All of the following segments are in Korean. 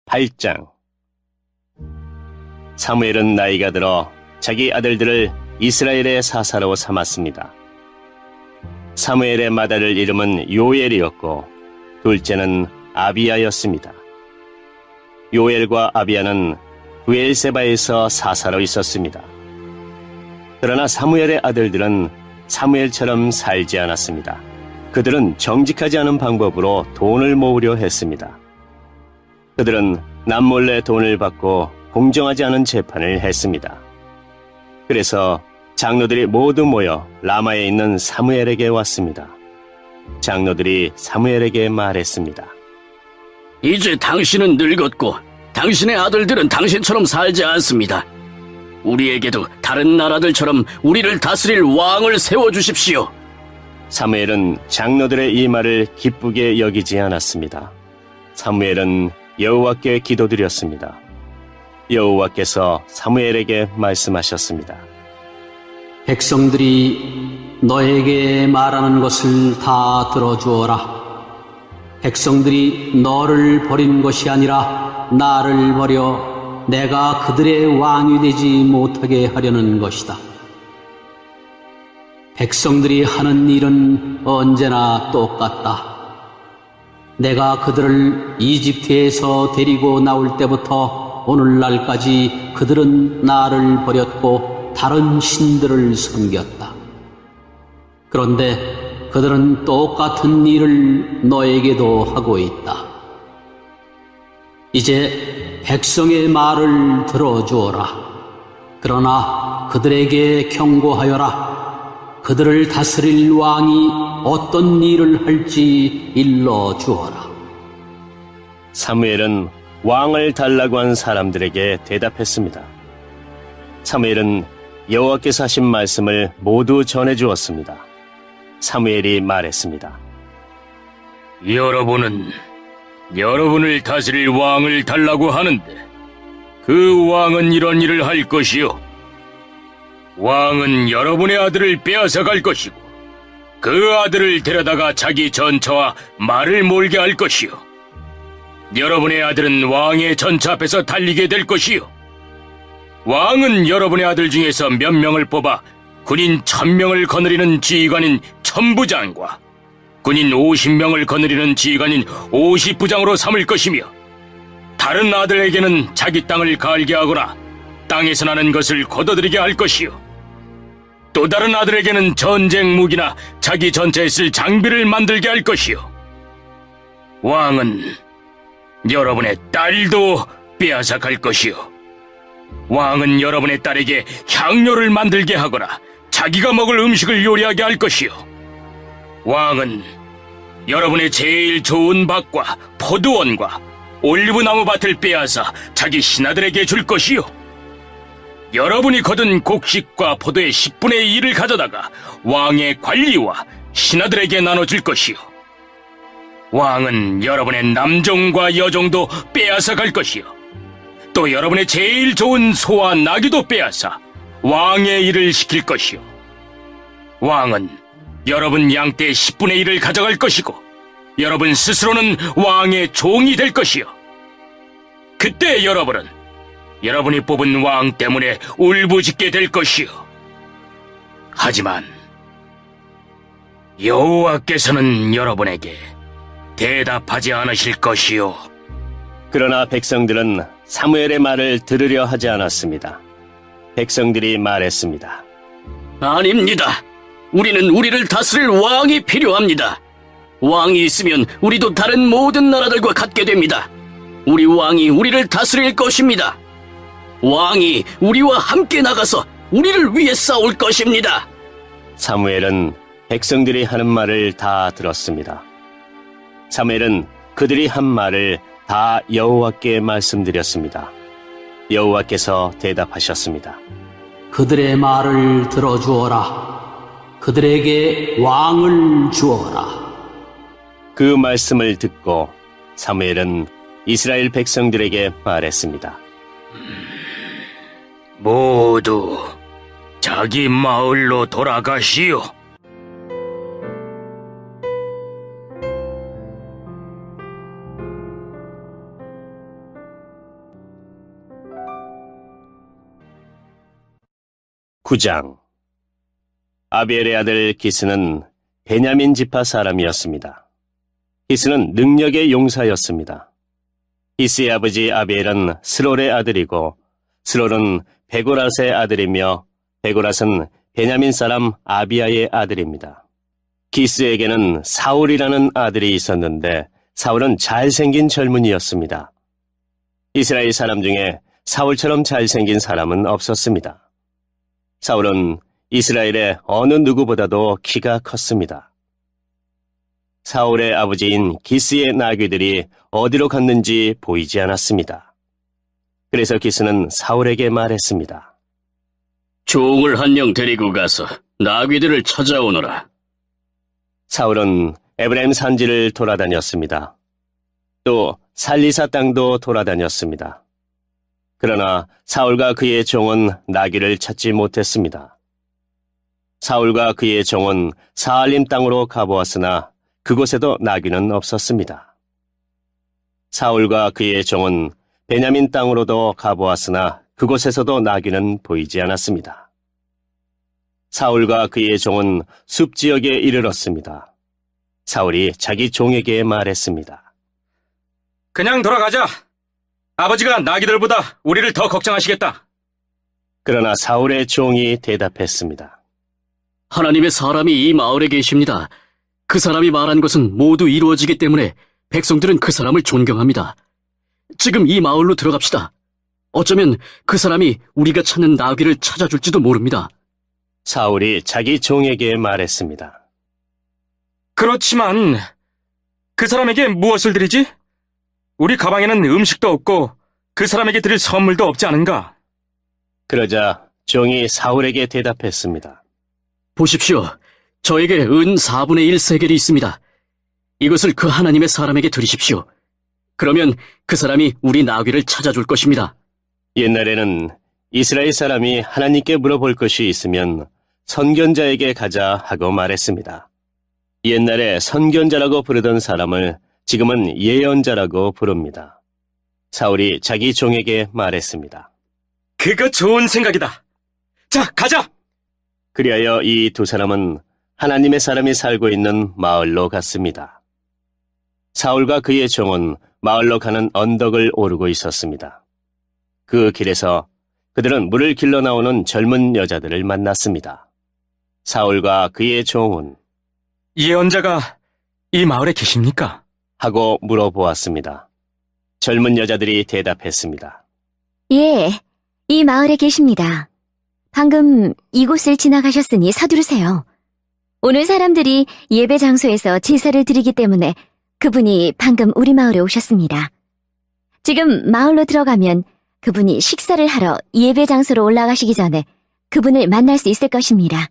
8장. 사무엘은 나이가 들어 자기 아들들을 이스라엘의 사사로 삼았습니다. 사무엘의 맏아들 이름은 요엘이었고 둘째는 아비야였습니다. 요엘과 아비야는 브엘세바에서 사사로 있었습니다. 그러나 사무엘의 아들들은 사무엘처럼 살지 않았습니다. 그들은 정직하지 않은 방법으로 돈을 모으려 했습니다. 그들은 남몰래 돈을 받고 공정하지 않은 재판을 했습니다. 그래서 장로들이 모두 모여 라마에 있는 사무엘에게 왔습니다. 장로들이 사무엘에게 말했습니다. 이제 당신은 늙었고 당신의 아들들은 당신처럼 살지 않습니다. 우리에게도 다른 나라들처럼 우리를 다스릴 왕을 세워주십시오. 사무엘은 장로들의 이 말을 기쁘게 여기지 않았습니다. 사무엘은 여호와께 기도드렸습니다. 여호와께서 사무엘에게 말씀하셨습니다. 백성들이 너에게 말하는 것을 다 들어주어라. 백성들이 너를 버린 것이 아니라 나를 버려 내가 그들의 왕이 되지 못하게 하려는 것이다. 백성들이 하는 일은 언제나 똑같다. 내가 그들을 이집트에서 데리고 나올 때부터 오늘날까지 그들은 나를 버렸고 다른 신들을 섬겼다. 그런데 그들은 똑같은 일을 너에게도 하고 있다. 이제 백성의 말을 들어주어라. 그러나 그들에게 경고하여라. 그들을 다스릴 왕이 어떤 일을 할지 일러주어라. 사무엘은 왕을 달라고 한 사람들에게 대답했습니다. 사무엘은 여호와께서 하신 말씀을 모두 전해주었습니다. 사무엘이 말했습니다. 여러분은 여러분을 다스릴 왕을 달라고 하는데 그 왕은 이런 일을 할 것이요. 왕은 여러분의 아들을 빼앗아 갈 것이고 그 아들을 데려다가 자기 전처와 말을 몰게 할 것이요. 여러분의 아들은 왕의 전차 앞에서 달리게 될 것이요. 왕은 여러분의 아들 중에서 몇 명을 뽑아 군인 1000명을 거느리는 지휘관인 천부장과 군인 50명을 거느리는 지휘관인 50부장으로 삼을 것이며 다른 아들에게는 자기 땅을 갈게 하거나 땅에서 나는 것을 거둬들이게 할 것이요. 또 다른 아들에게는 전쟁 무기나 자기 전차에 쓸 장비를 만들게 할 것이요. 왕은 여러분의 딸도 빼앗아 갈 것이요. 왕은 여러분의 딸에게 향료를 만들게 하거나 자기가 먹을 음식을 요리하게 할 것이요. 왕은 여러분의 제일 좋은 밭과 포도원과 올리브나무 밭을 빼앗아 자기 신하들에게 줄 것이요. 여러분이 거둔 곡식과 포도의 10분의 1을 가져다가 왕의 관리와 신하들에게 나눠줄 것이요. 왕은 여러분의 남종과 여종도 빼앗아 갈 것이요. 또 여러분의 제일 좋은 소와 나귀도 빼앗아 왕의 일을 시킬 것이요. 왕은 여러분 양떼의 10분의 1을 가져갈 것이고 여러분 스스로는 왕의 종이 될 것이요. 그때 여러분은 여러분이 뽑은 왕 때문에 울부짖게 될 것이요. 하지만 여호와께서는 여러분에게 대답하지 않으실 것이요. 그러나 백성들은 사무엘의 말을 들으려 하지 않았습니다. 백성들이 말했습니다. 아닙니다. 우리는 우리를 다스릴 왕이 필요합니다. 왕이 있으면 우리도 다른 모든 나라들과 같게 됩니다. 우리 왕이 우리를 다스릴 것입니다. 왕이 우리와 함께 나가서 우리를 위해 싸울 것입니다. 사무엘은 백성들이 하는 말을 다 들었습니다. 사무엘은 그들이 한 말을 다 여호와께 말씀드렸습니다. 여호와께서 대답하셨습니다. 그들의 말을 들어주어라. 그들에게 왕을 주어라. 그 말씀을 듣고 사무엘은 이스라엘 백성들에게 말했습니다. 모두 자기 마을로 돌아가시오. 9장. 아비엘의 아들 기스는 베냐민 지파 사람이었습니다. 기스는 능력의 용사였습니다. 기스의 아버지 아비엘은 스롤의 아들이고 스롤은 베고랏의 아들이며 베고랏은 베냐민 사람 아비야의 아들입니다. 기스에게는 사울이라는 아들이 있었는데 사울은 잘생긴 젊은이였습니다. 이스라엘 사람 중에 사울처럼 잘생긴 사람은 없었습니다. 사울은 이스라엘의 어느 누구보다도 키가 컸습니다. 사울의 아버지인 기스의 나귀들이 어디로 갔는지 보이지 않았습니다. 그래서 기스는 사울에게 말했습니다. 종을 한 명 데리고 가서 나귀들을 찾아오너라. 사울은 에브라임 산지를 돌아다녔습니다. 또 살리사 땅도 돌아다녔습니다. 그러나 사울과 그의 종은 나귀를 찾지 못했습니다. 사울과 그의 종은 사알림 땅으로 가보았으나 그곳에도 나귀는 없었습니다. 사울과 그의 종은 베냐민 땅으로도 가보았으나 그곳에서도 나귀는 보이지 않았습니다. 사울과 그의 종은 숲 지역에 이르렀습니다. 사울이 자기 종에게 말했습니다. 그냥 돌아가자. 아버지가 나귀들보다 우리를 더 걱정하시겠다. 그러나 사울의 종이 대답했습니다. 하나님의 사람이 이 마을에 계십니다. 그 사람이 말한 것은 모두 이루어지기 때문에 백성들은 그 사람을 존경합니다. 지금 이 마을로 들어갑시다. 어쩌면 그 사람이 우리가 찾는 나귀를 찾아줄지도 모릅니다. 사울이 자기 종에게 말했습니다. 그렇지만 그 사람에게 무엇을 드리지? 우리 가방에는 음식도 없고 그 사람에게 드릴 선물도 없지 않은가? 그러자 종이 사울에게 대답했습니다. 보십시오. 저에게 은 4분의 1 세겔이 있습니다. 이것을 그 하나님의 사람에게 드리십시오. 그러면 그 사람이 우리 나귀를 찾아줄 것입니다. 옛날에는 이스라엘 사람이 하나님께 물어볼 것이 있으면 선견자에게 가자 하고 말했습니다. 옛날에 선견자라고 부르던 사람을 지금은 예언자라고 부릅니다. 사울이 자기 종에게 말했습니다. 그거 좋은 생각이다. 자, 가자! 그리하여 이 두 사람은 하나님의 사람이 살고 있는 마을로 갔습니다. 사울과 그의 종은 마을로 가는 언덕을 오르고 있었습니다. 그 길에서 그들은 물을 길러 나오는 젊은 여자들을 만났습니다. 사울과 그의 종은 예언자가 이 마을에 계십니까? 하고 물어보았습니다. 젊은 여자들이 대답했습니다. 예, 이 마을에 계십니다. 방금 이곳을 지나가셨으니 서두르세요. 오늘 사람들이 예배 장소에서 제사를 드리기 때문에 그분이 방금 우리 마을에 오셨습니다. 지금 마을로 들어가면 그분이 식사를 하러 예배 장소로 올라가시기 전에 그분을 만날 수 있을 것입니다.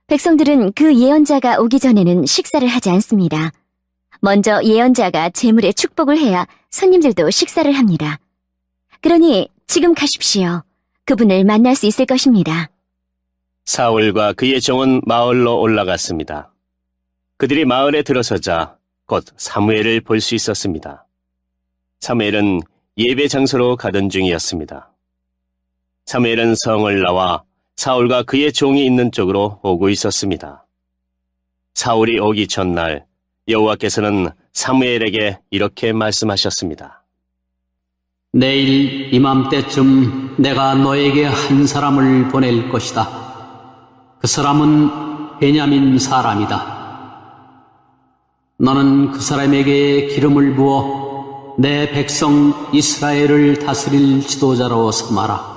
백성들은 그 예언자가 오기 전에는 식사를 하지 않습니다. 먼저 예언자가 제물에 축복을 해야 손님들도 식사를 합니다. 그러니 지금 가십시오. 그분을 만날 수 있을 것입니다. 사울과 그의 종은 마을로 올라갔습니다. 그들이 마을에 들어서자 곧 사무엘을 볼 수 있었습니다. 사무엘은 예배 장소로 가던 중이었습니다. 사무엘은 성을 나와 사울과 그의 종이 있는 쪽으로 오고 있었습니다. 사울이 오기 전날 여호와께서는 사무엘에게 이렇게 말씀하셨습니다. 내일 이맘때쯤 내가 너에게 한 사람을 보낼 것이다. 그 사람은 베냐민 사람이다. 너는 그 사람에게 기름을 부어 내 백성 이스라엘을 다스릴 지도자로 삼아라.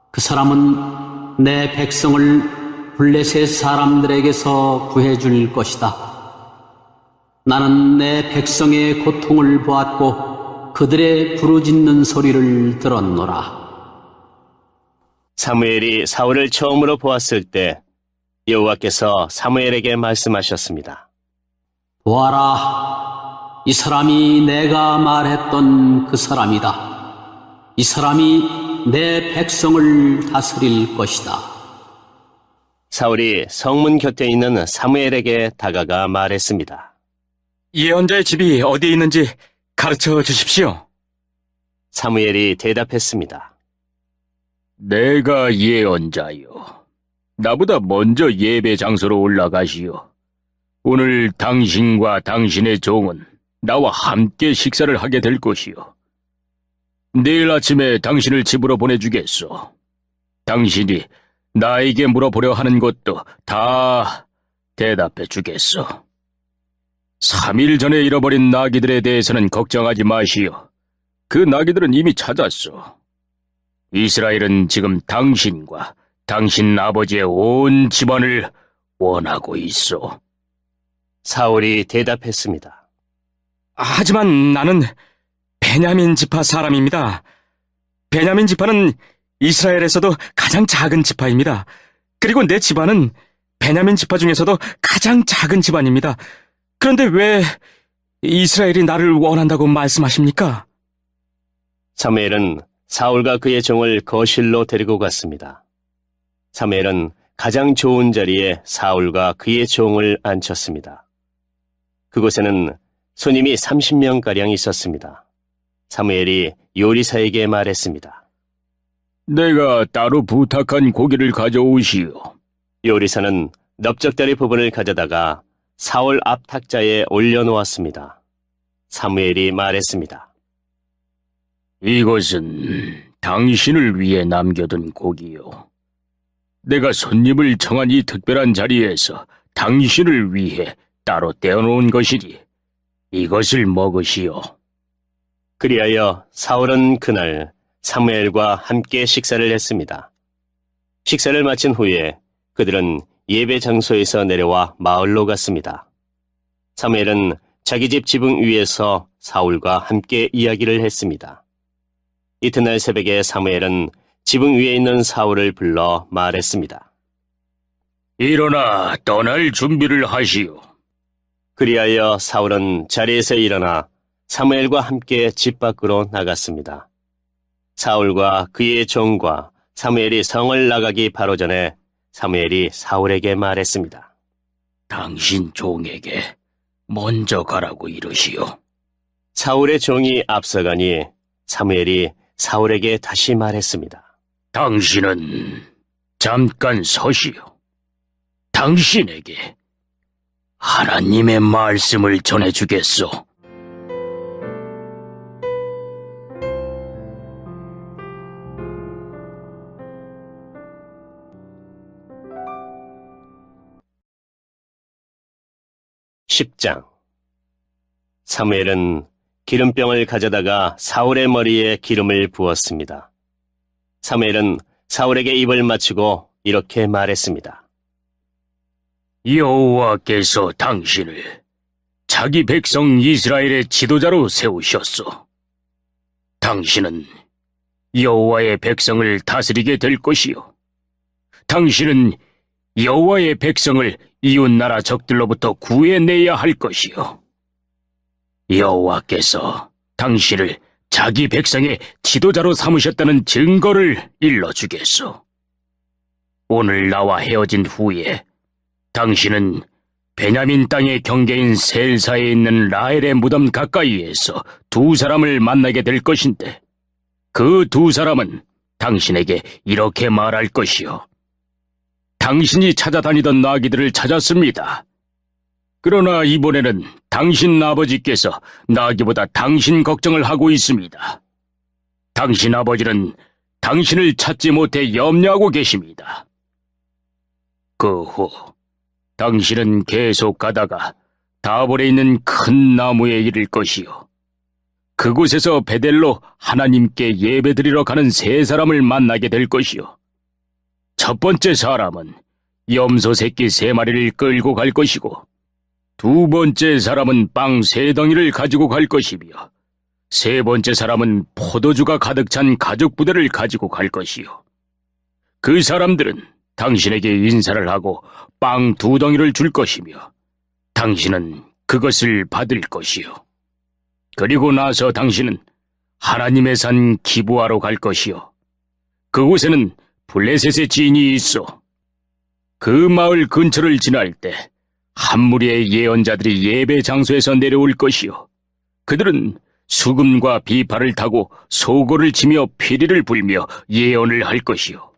그 사람은 내 백성을 블레셋 사람들에게서 구해줄 것이다. 나는 내 백성의 고통을 보았고 그들의 부르짖는 소리를 들었노라. 사무엘이 사울을 처음으로 보았을 때 여호와께서 사무엘에게 말씀하셨습니다. 보아라, 이 사람이 내가 말했던 그 사람이다. 이 사람이 내 백성을 다스릴 것이다. 사울이 성문 곁에 있는 사무엘에게 다가가 말했습니다. 예언자의 집이 어디에 있는지 가르쳐 주십시오. 사무엘이 대답했습니다. 내가 예언자요. 나보다 먼저 예배 장소로 올라가시오. 오늘 당신과 당신의 종은 나와 함께 식사를 하게 될 것이요. 내일 아침에 당신을 집으로 보내주겠소. 당신이 나에게 물어보려 하는 것도 다 대답해 주겠소. 3일 전에 잃어버린 나귀들에 대해서는 걱정하지 마시오. 그 나귀들은 이미 찾았소. 이스라엘은 지금 당신과 당신 아버지의 온 집안을 원하고 있소. 사울이 대답했습니다. 하지만 나는 베냐민 지파 사람입니다. 베냐민 지파는 이스라엘에서도 가장 작은 지파입니다. 그리고 내 집안은 베냐민 지파 중에서도 가장 작은 집안입니다. 그런데 왜 이스라엘이 나를 원한다고 말씀하십니까? 사무엘은 사울과 그의 종을 거실로 데리고 갔습니다. 사무엘은 가장 좋은 자리에 사울과 그의 종을 앉혔습니다. 그곳에는 손님이 30명가량 있었습니다. 사무엘이 요리사에게 말했습니다. 내가 따로 부탁한 고기를 가져오시오. 요리사는 넓적다리 부분을 가져다가 사울 앞 탁자에 올려놓았습니다. 사무엘이 말했습니다. 이것은 당신을 위해 남겨둔 고기요. 내가 손님을 청한 이 특별한 자리에서 당신을 위해 따로 떼어놓은 것이니 이것을 먹으시오. 그리하여 사울은 그날 사무엘과 함께 식사를 했습니다. 식사를 마친 후에 그들은 예배 장소에서 내려와 마을로 갔습니다. 사무엘은 자기 집 지붕 위에서 사울과 함께 이야기를 했습니다. 이튿날 새벽에 사무엘은 지붕 위에 있는 사울을 불러 말했습니다. 일어나 떠날 준비를 하시오. 그리하여 사울은 자리에서 일어나 사무엘과 함께 집 밖으로 나갔습니다. 사울과 그의 종과 사무엘이 성을 나가기 바로 전에 사무엘이 사울에게 말했습니다. 당신 종에게 먼저 가라고 이르시오. 사울의 종이 앞서가니 사무엘이 사울에게 다시 말했습니다. 당신은 잠깐 서시오. 당신에게 하나님의 말씀을 전해주겠소. (10장) 사무엘은 기름병을 가져다가 사울의 머리에 기름을 부었습니다. 사무엘은 사울에게 입을 맞추고 이렇게 말했습니다. 여호와께서 당신을 자기 백성 이스라엘의 지도자로 세우셨소. 당신은 여호와의 백성을 다스리게 될 것이요. 당신은 여호와의 백성을 이웃나라 적들로부터 구해내야 할 것이요. 여호와께서 당신을 자기 백성의 지도자로 삼으셨다는 증거를 일러주겠소. 오늘 나와 헤어진 후에 당신은 베냐민 땅의 경계인 셀사에 있는 라헬의 무덤 가까이에서 두 사람을 만나게 될 것인데 그 두 사람은 당신에게 이렇게 말할 것이요. 당신이 찾아다니던 나귀들을 찾았습니다. 그러나 이번에는 당신 아버지께서 나귀보다 당신 걱정을 하고 있습니다. 당신 아버지는 당신을 찾지 못해 염려하고 계십니다. 그 후 당신은 계속 가다가 다볼에 있는 큰 나무에 이를 것이요. 그곳에서 베델로 하나님께 예배드리러 가는 세 사람을 만나게 될 것이요. 첫 번째 사람은 염소 새끼 3마리를 끌고 갈 것이고 두 번째 사람은 빵 3덩이를 가지고 갈 것이며 세 번째 사람은 포도주가 가득 찬 가죽 부대를 가지고 갈 것이요. 그 사람들은 당신에게 인사를 하고 빵 2덩이를 줄 것이며 당신은 그것을 받을 것이요. 그리고 나서 당신은 하나님의 산 기브아로 갈 것이요. 그곳에는 블레셋의 지인이 있어. 그 마을 근처를 지날 때 한 무리의 예언자들이 예배 장소에서 내려올 것이요. 그들은 수금과 비파를 타고 소고를 치며 피리를 불며 예언을 할 것이요.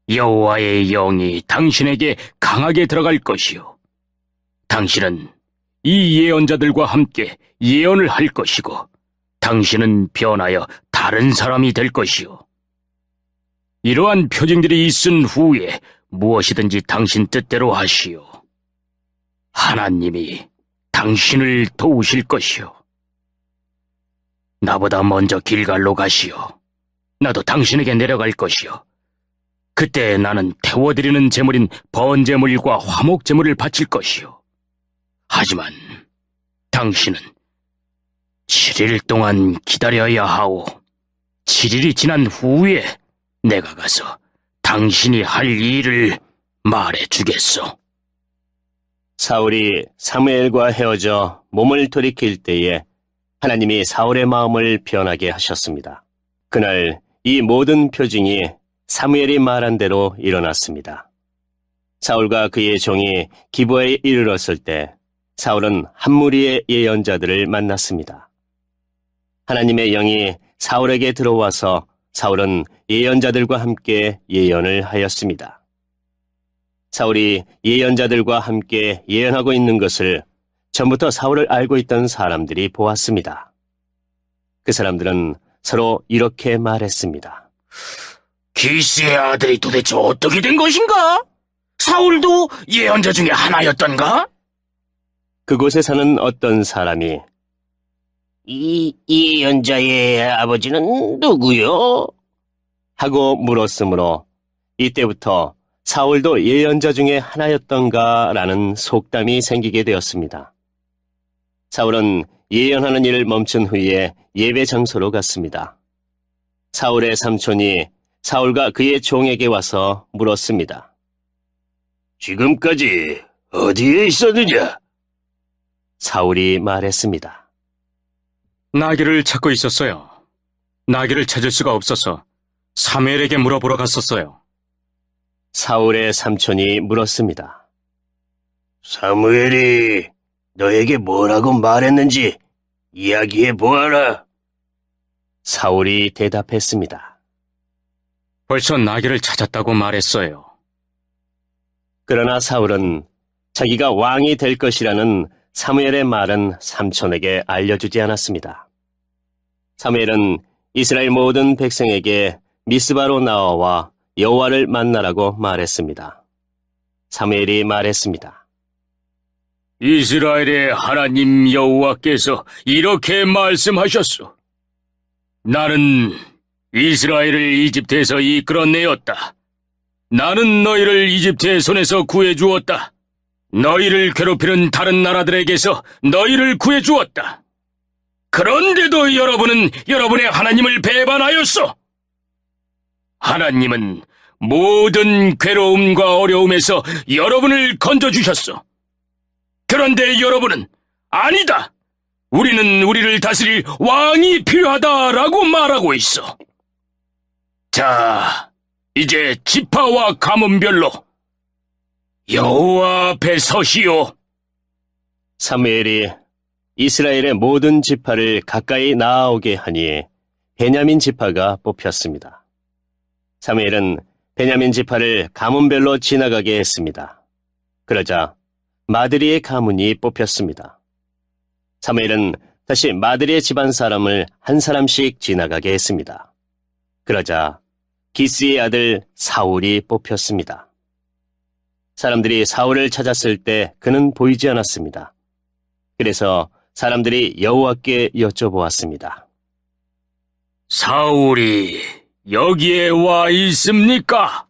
여호와의 영이 당신에게 강하게 들어갈 것이요. 당신은 이 예언자들과 함께 예언을 할 것이고, 당신은 변하여 다른 사람이 될 것이요. 이러한 표징들이 있은 후에 무엇이든지 당신 뜻대로 하시오. 하나님이 당신을 도우실 것이요. 나보다 먼저 길갈로 가시오. 나도 당신에게 내려갈 것이요. 그때 나는 태워드리는 제물인 번제물과 화목제물을 바칠 것이요. 하지만 당신은 7일 동안 기다려야 하오. 7일이 지난 후에 내가 가서 당신이 할 일을 말해주겠소. 사울이 사무엘과 헤어져 몸을 돌이킬 때에 하나님이 사울의 마음을 변하게 하셨습니다. 그날 이 모든 표징이 사무엘이 말한 대로 일어났습니다. 사울과 그의 종이 기브아에 이르렀을 때 사울은 한 무리의 예언자들을 만났습니다. 하나님의 영이 사울에게 들어와서 사울은 예언자들과 함께 예언을 하였습니다. 사울이 예언자들과 함께 예언하고 있는 것을 전부터 사울을 알고 있던 사람들이 보았습니다. 그 사람들은 서로 이렇게 말했습니다. 기스의 아들이 도대체 어떻게 된 것인가? 사울도 예언자 중에 하나였던가? 그곳에 사는 어떤 사람이 이 예언자의 아버지는 누구요? 하고 물었으므로 이때부터 사울도 예언자 중에 하나였던가라는 속담이 생기게 되었습니다. 사울은 예언하는 일을 멈춘 후에 예배 장소로 갔습니다. 사울의 삼촌이 사울과 그의 종에게 와서 물었습니다. 지금까지 어디에 있었느냐? 사울이 말했습니다. 나귀를 찾고 있었어요. 나귀를 찾을 수가 없어서 사무엘에게 물어보러 갔었어요. 사울의 삼촌이 물었습니다. 사무엘이 너에게 뭐라고 말했는지 이야기해 보아라. 사울이 대답했습니다. 벌써 나귀를 찾았다고 말했어요. 그러나 사울은 자기가 왕이 될 것이라는 사무엘의 말은 삼촌에게 알려주지 않았습니다. 사무엘은 이스라엘 모든 백성에게 미스바로 나와 여호와를 만나라고 말했습니다. 사무엘이 말했습니다. 이스라엘의 하나님 여호와께서 이렇게 말씀하셨소. 나는 이스라엘을 이집트에서 이끌어내었다. 나는 너희를 이집트의 손에서 구해주었다. 너희를 괴롭히는 다른 나라들에게서 너희를 구해주었다. 그런데도 여러분은 여러분의 하나님을 배반하였소. 하나님은 모든 괴로움과 어려움에서 여러분을 건져주셨소. 그런데 여러분은 아니다. 우리는 우리를 다스릴 왕이 필요하다라고 말하고 있어. 자, 이제 지파와 가문별로 여호와 앞에 서시오. 사무엘이 이스라엘의 모든 지파를 가까이 나아오게 하니 베냐민 지파가 뽑혔습니다. 사무엘은 베냐민 지파를 가문별로 지나가게 했습니다. 그러자 마드리의 가문이 뽑혔습니다. 사무엘은 다시 마드리의 집안 사람을 한 사람씩 지나가게 했습니다. 그러자 기스의 아들 사울이 뽑혔습니다. 사람들이 사울을 찾았을 때 그는 보이지 않았습니다. 그래서 사람들이 여호와께 여쭤보았습니다. 사울이 여기에 와 있습니까?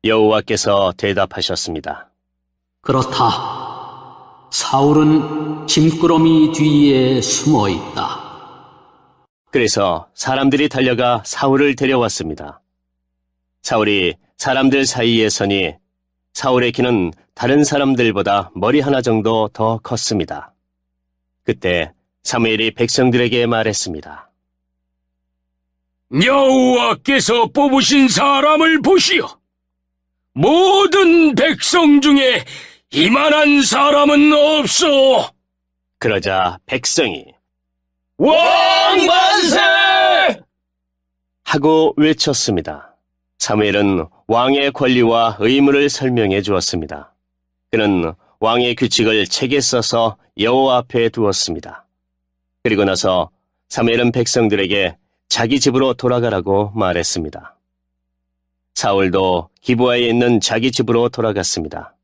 여호와께서 대답하셨습니다. 그렇다. 사울은 짐꾸러미 뒤에 숨어 있다. 그래서 사람들이 달려가 사울을 데려왔습니다. 사울이 사람들 사이에 서니 사울의 키는 다른 사람들보다 머리 하나 정도 더 컸습니다. 그때 사무엘이 백성들에게 말했습니다. 여호와께서 뽑으신 사람을 보시오. 모든 백성 중에 이만한 사람은 없소. 그러자 백성이 왕 만세! 하고 외쳤습니다. 사무엘은 왕의 권리와 의무를 설명해 주었습니다. 그는 왕의 규칙을 책에 써서 여호와 앞에 두었습니다. 그리고 나서 사무엘은 백성들에게 자기 집으로 돌아가라고 말했습니다. 사울도 기브아에 있는 자기 집으로 돌아갔습니다.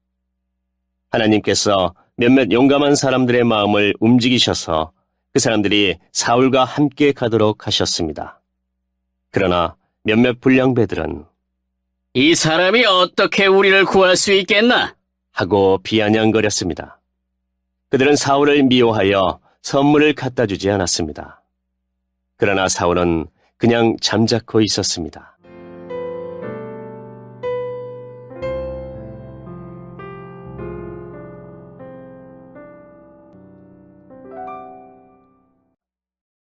하나님께서 몇몇 용감한 사람들의 마음을 움직이셔서 그 사람들이 사울과 함께 가도록 하셨습니다. 그러나 몇몇 불량배들은 이 사람이 어떻게 우리를 구할 수 있겠나? 하고 비아냥거렸습니다. 그들은 사울을 미워하여 선물을 갖다 주지 않았습니다. 그러나 사울은 그냥 잠자코 있었습니다.